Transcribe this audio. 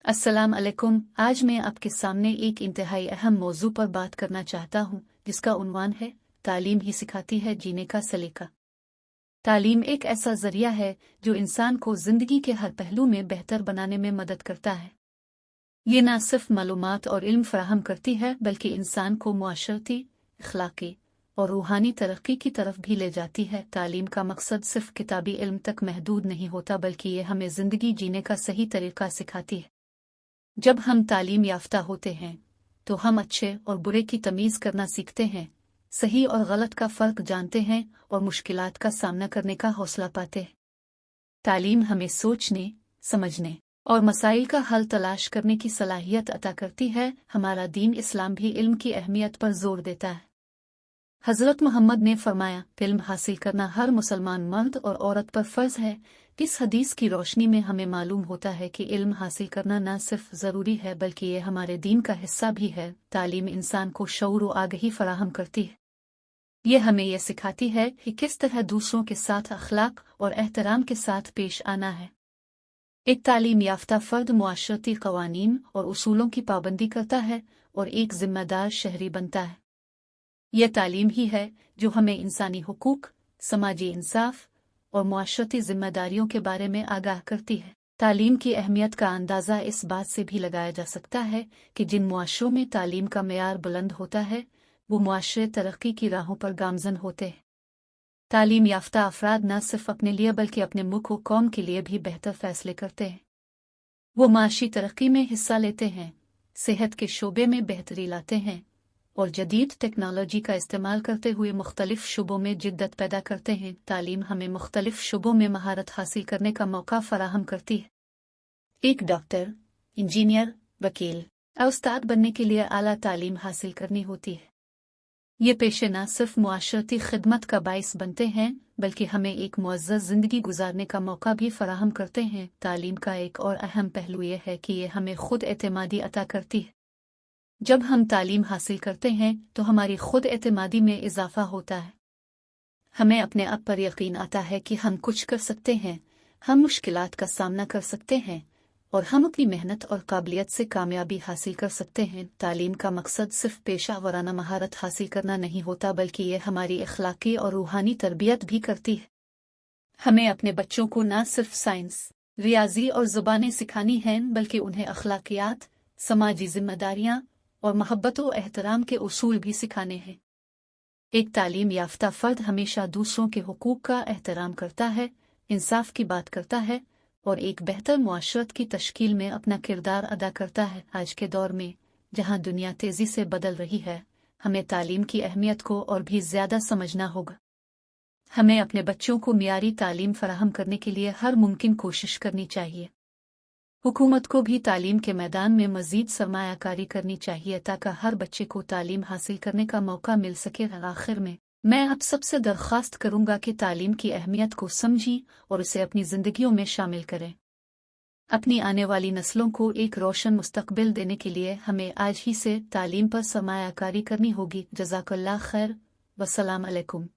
अस्सलाम अलैकुम। आज मैं आपके सामने एक इंतहाई अहम मौजू पर बात करना चाहता हूँ, जिसका उन्वान है तालीम ही सिखाती है जीने का सलीका। तालीम एक ऐसा जरिया है जो इंसान को जिंदगी के हर पहलू में बेहतर बनाने में मदद करता है। ये न सिर्फ मालूमात और इल्म फराहम करती है, बल्कि इंसान को मुआशरती, अखलाकी और रूहानी तरक्की की तरफ भी ले जाती है। तालीम का मकसद सिर्फ किताबी इल्म तक महदूद नहीं होता, बल्कि ये हमें जिंदगी जीने का सही तरीका सिखाती है। जब हम तालीम याफ्ता होते हैं तो हम अच्छे और बुरे की तमीज़ करना सीखते हैं, सही और गलत का फ़र्क जानते हैं और मुश्किलात का सामना करने का हौसला पाते हैं। तालीम हमें सोचने, समझने और मसाइल का हल तलाश करने की सलाहियत अता करती है। हमारा दीन इस्लाम भी इल्म की अहमियत पर जोर देता है। हज़रत मोहम्मद ने फरमाया, इल्म हासिल करना हर मुसलमान मर्द और औरत पर फ़र्ज है। इस हदीस की रोशनी में हमें मालूम होता है कि इल्म हासिल करना न सिर्फ ज़रूरी है, बल्कि ये हमारे दीन का हिस्सा भी है। तालीम इंसान को शऊर व आगही फराहम करती है। ये हमें यह सिखाती है कि किस तरह दूसरों के साथ अखलाक और एहतराम के साथ पेश आना है। एक तालीम याफ्ता फ़र्द मुआशरती क़वानीन और उसूलों की पाबंदी करता है और एक ज़िम्मेदार शहरी बनता है। यह तालीम ही है जो हमें इंसानी हुकूक, समाजी इंसाफ और मुआशरती जिम्मेदारियों के बारे में आगाह करती है। तालीम की अहमियत का अंदाज़ा इस बात से भी लगाया जा सकता है कि जिन मुआशरों में तालीम का मेयार बुलंद होता है, वो मुआशरे तरक्की की राहों पर गामजन होते हैं। तालीम याफ्ता अफराद न सिर्फ अपने लिए बल्कि अपने मुल्क व कौम के लिए भी बेहतर फैसले करते हैं। वो माशी तरक्की में हिस्सा लेते हैं, सेहत के शोबे में बेहतरी लाते हैं और जदीद टेक्नोलॉजी का इस्तेमाल करते हुए मुख्तलिफ शुबों में जिद्दत पैदा करते हैं। तालीम हमें मुख्तलिफ शुबों में महारत हासिल करने का मौका फराहम करती है। एक डॉक्टर, इंजीनियर, वकील और उस्ताद बनने के लिए आला तालीम हासिल करनी होती है। ये पेशे न सिर्फ मुआशरती खिदमत का बाइस बनते हैं, बल्कि हमें एक मुअज़्ज़ज़ ज़िंदगी गुजारने का मौका भी फराहम करते हैं। तालीम का एक और अहम पहलू ये है कि ये हमें खुद एतमादी अता करती है। जब हम तालीम हासिल करते हैं तो हमारी खुद एतमादी में इजाफा होता है। हमें अपने आप पर यकीन आता है कि हम कुछ कर सकते हैं, हम मुश्किलात का सामना कर सकते हैं और हम अपनी मेहनत और काबिलियत से कामयाबी हासिल कर सकते हैं। तालीम का मकसद सिर्फ पेशा वराना महारत हासिल करना नहीं होता, बल्कि ये हमारी अखलाकी और रूहानी तरबियत भी करती है। हमें अपने बच्चों को न सिर्फ साइंस, रियाजी और ज़ुबानें सिखानी हैं, बल्कि उन्हें अखलाकियात, समाजी जिम्मेदारियाँ और मोहब्बत व एहतराम के उसूल भी सिखाने हैं। एक तालीम याफ्ता फ़र्द हमेशा दूसरों के हुकूक का एहतराम करता है, इंसाफ की बात करता है और एक बेहतर मुआशरत की तश्कील में अपना किरदार अदा करता है। आज के दौर में जहाँ दुनिया तेज़ी से बदल रही है, हमें तालीम की अहमियत को और भी ज़्यादा समझना होगा। हमें अपने बच्चों को मियारी तालीम फराहम करने के लिए हर मुमकिन कोशिश करनी चाहिए। हुकूमत को भी तालीम के मैदान में मज़ीद सरमायाकारी करनी चाहिए ताकि हर बच्चे को तालीम हासिल करने का मौका मिल सके। आखिर में मैं आप सबसे दरख्वास्त करूंगा कि तालीम की अहमियत को समझें और इसे अपनी ज़िंदगियों में शामिल करें। अपनी आने वाली नस्लों को एक रोशन मुस्तकबिल देने के लिए हमें आज ही से तालीम पर सरमायाकारी करनी होगी। जज़ाकल्लाह खैर। वस्सलाम अलैकुम।